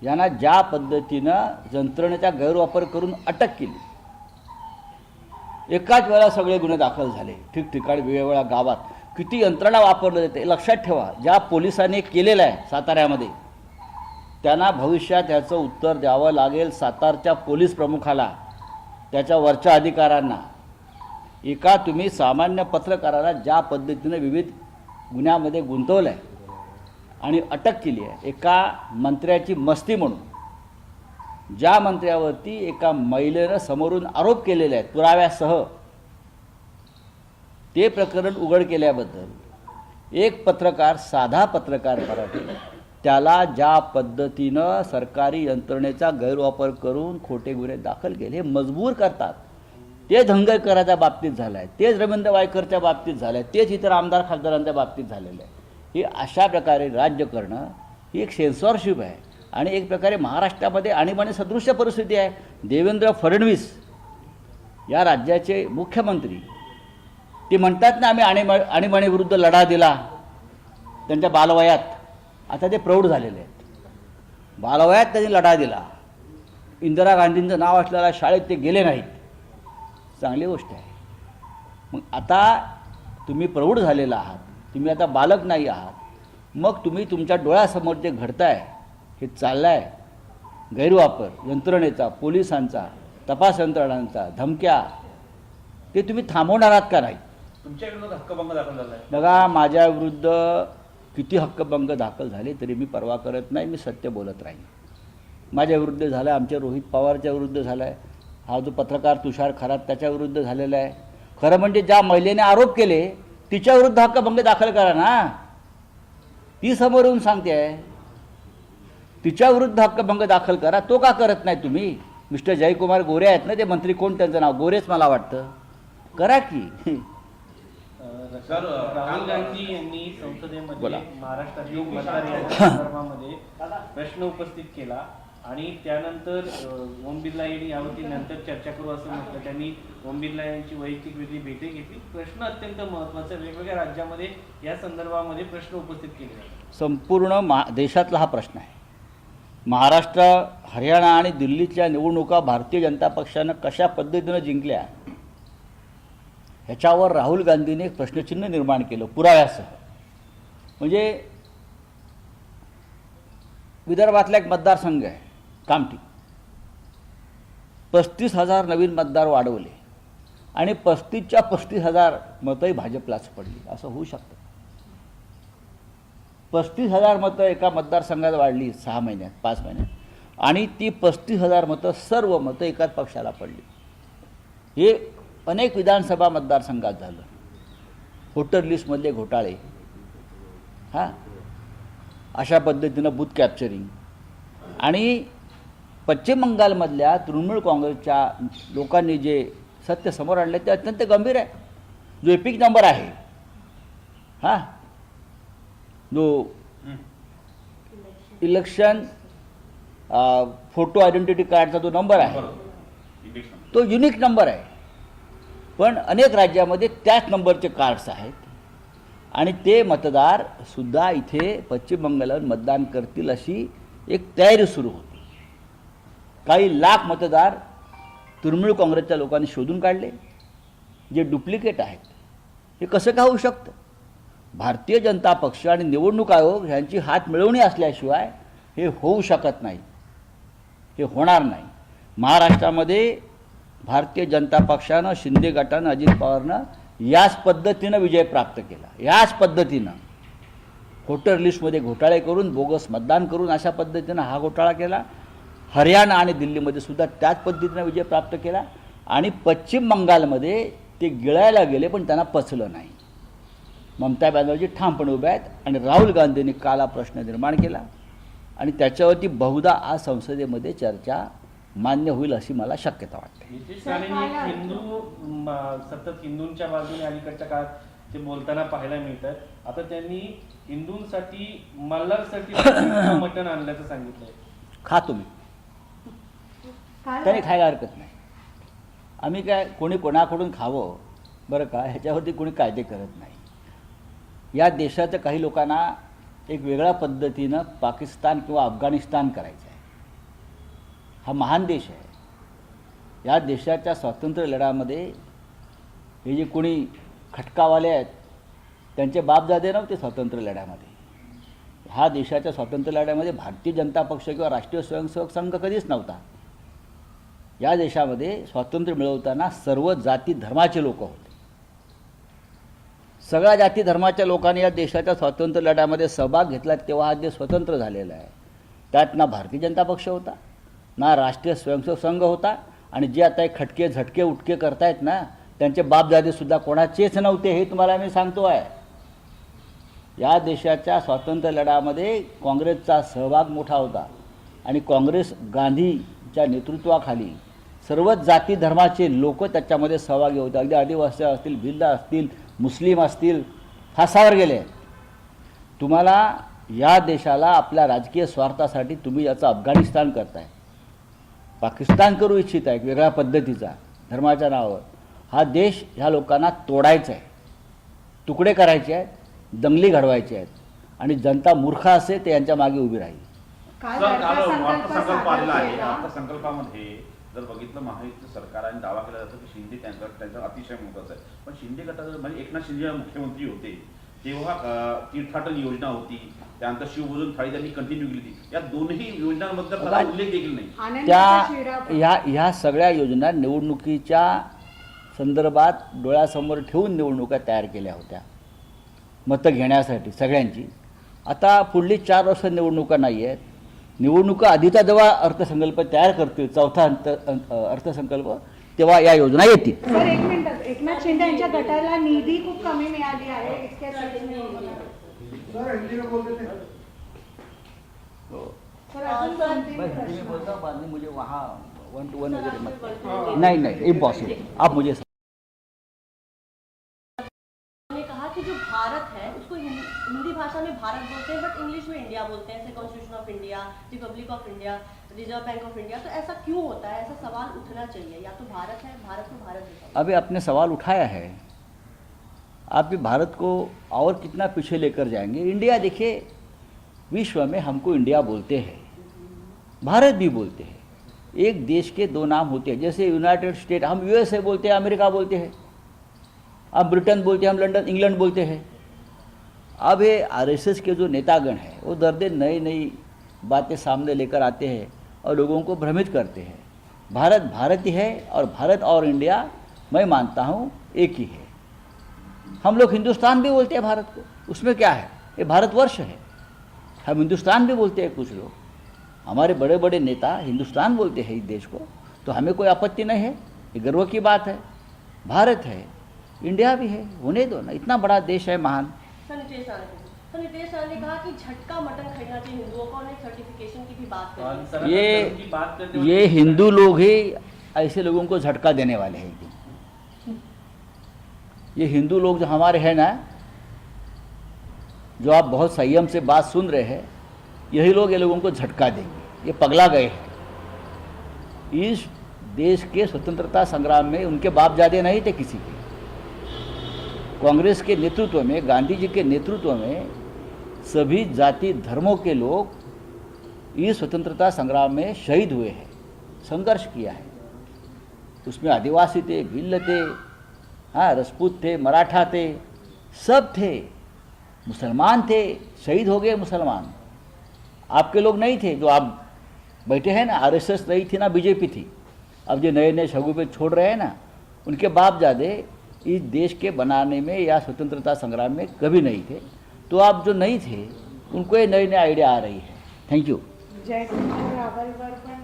यांना ज्या पद्धतीनं यंत्रणेचा गैरवापर करून अटक केली, एकाच वेळा सगळे गुन्हे दाखल झाले ठिकठिकाणी वेगवेगळ्या गावात, किती यंत्रणा वापरलं जाते लक्षात ठेवा. ज्या पोलिसांनी केलेलं आहे साताऱ्यामध्ये, त्यांना भविष्यात याचं उत्तर द्यावं लागेल सातारच्या पोलीस प्रमुखाला, त्याच्या वरच्या अधिकाऱ्यांना. एका तुम्ही सामान्य पत्रकाराला ज्या पद्धतीनं विविध गुन्ह्यामध्ये गुंतवलं आहे आणि अटक केली आहे, एका मंत्र्याची मस्ती म्हणून, ज्या मंत्र्यावरती एका महिलेनं समोरून आरोप केलेले आहेत पुराव्यासह, ते प्रकरण उघड केल्याबद्दल एक पत्रकार, साधा पत्रकार मराठी, त्याला ज्या पद्धतीनं सरकारी यंत्रणेचा गैरवापर करून खोटे गुन्हे दाखल केले, हे मजबूर करतात. ते धंगरकरांच्या बाबतीत झालं आहे, तेच रवींद्र वायकरच्या बाबतीत झालं आहे, तेच इतर आमदार खासदारांच्या बाबतीत झालेलं आहे. हे अशा प्रकारे राज्य करणं ही एक सेन्सॉरशिप आहे आणि एक प्रकारे महाराष्ट्रामध्ये आणीबाणी सदृश्य परिस्थिती आहे. देवेंद्र फडणवीस या राज्याचे मुख्यमंत्री, ते म्हणतात ना आम्ही आणीबाणीविरुद्ध लढा दिला त्यांच्या बालवयात. आता ते प्रौढ झालेले आहेत, बालवयात त्यांनी लढा दिला. इंदिरा गांधींचं नाव असलेल्या शाळेत ते गेले नाहीत, चांगली गोष्ट आहे. मग आता तुम्ही प्रौढ झालेला आहात, तुम्ही आता बालक नाही आहात, मग तुम्ही तुमच्या डोळ्यासमोर जे घडताय, हे चाललं आहे गैरवापर यंत्रणेचा, पोलिसांचा, तपास यंत्रणांचा, धमक्या, ते तुम्ही थांबवणार आहात का नाही? तुमच्या विरोधात हक्कभंग दाखल झाला आहे. बघा, माझ्या विरुद्ध किती हक्कभंग दाखल झाले तरी मी परवा करत नाही, मी सत्य बोलत राहीन. माझ्या विरुद्ध झालं आहे, आमच्या रोहित पवारच्या विरुद्ध झालं आहे, हा जो पत्रकार तुषार खरात त्याच्या विरुद्ध झालेला आहे. खरं म्हणजे ज्या महिलेने आरोप केले तिच्या विरुद्ध हक्कभंग दाखल करा ना, ती समोर येऊन सांगते आहे, तिच्या विरुद्ध हक्कभंग दाखल करा. तो का करत नाही तुम्ही? मिस्टर जयकुमार गोरे आहेत ना ते मंत्री, कोण त्यांचं नाव, गोरेच मला वाटतं, करा की. राहुल गांधी यांनी संसदेमध्ये महाराष्ट्रातील मतदार याद्या संदर्भामध्ये प्रश्न उपस्थित केला आणि त्यानंतर ओम बिर्ला यांनी यावरती नंतर चर्चा करू असं म्हटलं. त्यांनी ओम बिर्ला यांची वैयक्तिक वेगळी भेटी घेतली. प्रश्न अत्यंत महत्त्वाचा, वेगवेगळ्या राज्यामध्ये या संदर्भामध्ये प्रश्न उपस्थित केले जातात. संपूर्ण देशातला हा प्रश्न आहे. महाराष्ट्र, हरियाणा आणि दिल्लीतल्या निवडणुका भारतीय जनता पक्षानं कशा पद्धतीनं जिंकल्या, ह्याच्यावर राहुल गांधीने एक प्रश्नचिन्ह निर्माण केलं पुराव्यासह. म्हणजे विदर्भातला एक मतदारसंघ आहे कामठी, 35,000 नवीन मतदार वाढवले आणि 35च्या 35,000 मतंही भाजपलाच पडली. असं होऊ शकतं? 35,000 मतं एका मतदारसंघात वाढली 6 महिन्यात, 5 महिन्यात, आणि ती 35,000 मतं, सर्व मतं एकाच पक्षाला पडली. हे अनेक विधानसभा मतदारसंघात झालं. वोटर लिस्टमधले घोटाळे, हां, अशा पद्धतीनं बूथ कॅप्चरिंग, आणि पश्चिम बंगालमधल्या तृणमूल काँग्रेसच्या लोकांनी जे सत्य समोर आणले ते अत्यंत गंभीर आहे. जो एपिक नंबर आहे, हां, जो इलेक्शन फोटो आयडेंटिटी कार्डचा जो नंबर आहे, तो युनिक नंबर आहे. पण अनेक राज्यामध्ये त्याच नंबरचे कार्ड्स आहेत आणि ते मतदारसुद्धा इथे पश्चिम बंगालवर मतदान करतील अशी एक तयारी सुरू होती. काही लाख मतदार तृणमूल काँग्रेसच्या लोकांनी शोधून काढले, जे डुप्लिकेट आहेत. हे कसं का होऊ शकतं? भारतीय जनता पक्ष आणि निवडणूक आयोग ह्यांची हात मिळवणी असल्याशिवाय हे होऊ शकत नाही, हे होणार नाही. महाराष्ट्रामध्ये भारतीय जनता पक्षानं, शिंदे गटानं, अजित पवारनं याच पद्धतीनं विजय प्राप्त केला. याच पद्धतीनं वोटर लिस्टमध्ये घोटाळे करून, बोगस मतदान करून, अशा पद्धतीनं हा घोटाळा केला. हरियाणा आणि दिल्लीमध्ये सुद्धा त्याच पद्धतीनं विजय प्राप्त केला आणि पश्चिम बंगालमध्ये ते गिळायला गेले पण त्यांना पचलं नाही. ममता बॅनर्जी ठामपणे उभ्या आहेत आणि राहुल गांधींनी काल हा प्रश्न निर्माण केला आणि त्याच्यावरती बहुधा आज संसदेमध्ये चर्चा मान्य होईल अशी मला शक्यता वाटते. नितीश राणेंनी हिंदू सतत हिंदूंच्या बाजूने अलीकडच्या काळात ते बोलताना पाहायला मिळतात. आता त्यांनी हिंदूंसाठी, मल्हारसाठी मटण आणल्याचं सांगितलंय. खा तुम्ही, त्याने खायला हरकत नाही. आम्ही काय कोणी कोणाकडून खावं बरं का, ह्याच्यावरती कोणी कायदे करत नाही. या देशाच्या काही लोकांना एक वेगळ्या पद्धतीनं पाकिस्तान किंवा अफगाणिस्तान करायचं आहे. हा महान देश आहे. या देशाच्या स्वातंत्र्य लढ्यामध्ये हे जे कोणी खटकावाले आहेत त्यांचे बापजादे नव्हते स्वातंत्र्य लढ्यामध्ये. ह्या देशाच्या स्वातंत्र्य लढ्यामध्ये भारतीय जनता पक्ष किंवा राष्ट्रीय स्वयंसेवक संघ कधीच नव्हता. या देशामध्ये स्वातंत्र्य मिळवताना सर्व जाती धर्माचे लोक होते. सगळ्या जाती धर्माच्या लोकांनी या देशाच्या स्वातंत्र्य लढ्यामध्ये सहभाग घेतला तेव्हा हा देश स्वतंत्र झालेला आहे. त्यात ना भारतीय जनता पक्ष होता, ना राष्ट्रीय स्वयंसेवक संघ होता, आणि जे आता हे खटके झटके उटके करतायत ना त्यांचे बापजादेसुद्धा कोणाचेच नव्हते, हे तुम्हाला मी सांगतो आहे. या देशाच्या स्वातंत्र्य लढ्यामध्ये काँग्रेसचा सहभाग मोठा होता आणि काँग्रेस गांधीच्या नेतृत्वाखाली सर्वच जाती धर्माचे लोक त्याच्यामध्ये सहभागी होते. अगदी आदिवासी असतील, भिल्ल असतील, मुस्लिम असतील, फासावर गेले. तुम्हाला या देशाला आपल्या राजकीय स्वार्थासाठी तुम्ही याचं अफगाणिस्तान करताय, पाकिस्तान करू इच्छित आहे वेगळ्या पद्धतीचा धर्माच्या नावावर. हा देश ह्या लोकांना तोडायचा आहे, तुकडे करायचे आहेत, दंगली घडवायचे आहेत, आणि जनता मूर्ख असे ते यांच्या मागे उभी राहील. अर्थसंकल्पामध्ये जर बघितलं महायुतीचं सरकारने दावा केला जातो की शिंदे त्यांचा अतिशय महत्त्वाचा आहे, पण शिंदे गटाचं म्हणजे एकनाथ शिंदे मुख्यमंत्री होते तेव्हा तीर्थाटन योजना होती, त्यानंतर शिवभोजन थाळी त्यांनी कंटिन्यू केली होती. या दोन्ही योजनांबद्दल त्याला उल्लेख देखील नाही. ह्या सगळ्या योजना निवडणुकीच्या संदर्भात डोळ्यासमोर ठेवून निवडणुका तयार केल्या होत्या मतं घेण्यासाठी सगळ्यांची. आता पुढली 4 वर्ष निवडणुका नाही आहेत. निवडणुका आधीचा जेव्हा अर्थसंकल्प तयार करतील, चौथा अर्थसंकल्प, तेव्हा या योजना येतील. सर एक मिनिट, एकनाथ शिंदे यांच्या गटाला निधी खूप कमी मिळाली आहे. मुझे वहाँ 1 to 1 वगैरह मत, नहीं इम्पॉसिबल. आप मुझे कि जो भारत है उसको हिंदी भाषा में भारत बोलते हैं बट इंग्लिश में इंडिया बोलते हैं, जैसे constitution of India, Republic of India, reserve bank of India. तो ऐसा क्यों होता है? ऐसा सवाल उठना चाहिए. या तो भारत है, भारत को भारत है. अभी आपने सवाल उठाया है, आप भी भारत को और कितना पीछे लेकर जाएंगे. इंडिया देखिए, विश्व में हमको इंडिया बोलते हैं, भारत भी बोलते हैं. एक देश के 2 नाम होते हैं. जैसे यूनाइटेड स्टेट हम USA बोलते हैं, अमेरिका बोलते हैं, अब ब्रिटेन बोलते हैं, हम लंदन इंग्लैंड बोलते हैं. अब ये RSS के जो नेतागण हैं वो दर्दे नई नई बातें सामने लेकर आते हैं और लोगों को भ्रमित करते हैं. भारत भारत ही है, और भारत और इंडिया मैं मानता हूँ एक ही है. हम लोग हिंदुस्तान भी बोलते हैं भारत को, उसमें क्या है, ये भारतवर्ष है. हम हिंदुस्तान भी बोलते हैं, कुछ लोग हमारे बड़े बड़े नेता हिंदुस्तान बोलते हैं इस देश को, तो हमें कोई आपत्ति नहीं है. ये गर्व की बात है. भारत है, इंडिया भी है, होने दो ना. इतना बड़ा देश है, महान. नीतीश राणे ने कहा कि झटका मटन खरीदना चाहिए हिंदुओं को, और सर्टिफिकेशन की भी बात करें. ये हिंदू लोग ही ऐसे लोगों को झटका देने वाले हैं. ये हिंदू लोग जो हमारे हैं ना, जो आप बहुत संयम से बात सुन रहे हैं, यही लोग ये लोगों को झटका देंगे. ये पगला गए हैं. इस देश के स्वतंत्रता संग्राम में उनके बापजादे नहीं थे किसी के. कांग्रेस के नेतृत्व में, गांधी जी के नेतृत्व में सभी जाति धर्मों के लोग इस स्वतंत्रता संग्राम में शहीद हुए हैं, संघर्ष किया है. उसमें आदिवासी थे, भिल्ल थे, हाँ, राजपूत थे, मराठा थे, सब थे. मुसलमान थे, शहीद हो गए मुसलमान. आपके लोग नहीं थे जो आप बैठे हैं ना, RSS नहीं थी ना BJP थी. अब जो नए नए शगुफे छोड़ रहे हैं ना, उनके बापजादे इस देश के बनाने में या स्वतंत्रता संग्राम में कभी नहीं थे. तो आप जो नहीं थे उनको ये नई नई आइडिया आ रही है. Thank you. जयकुमार रावलवर पण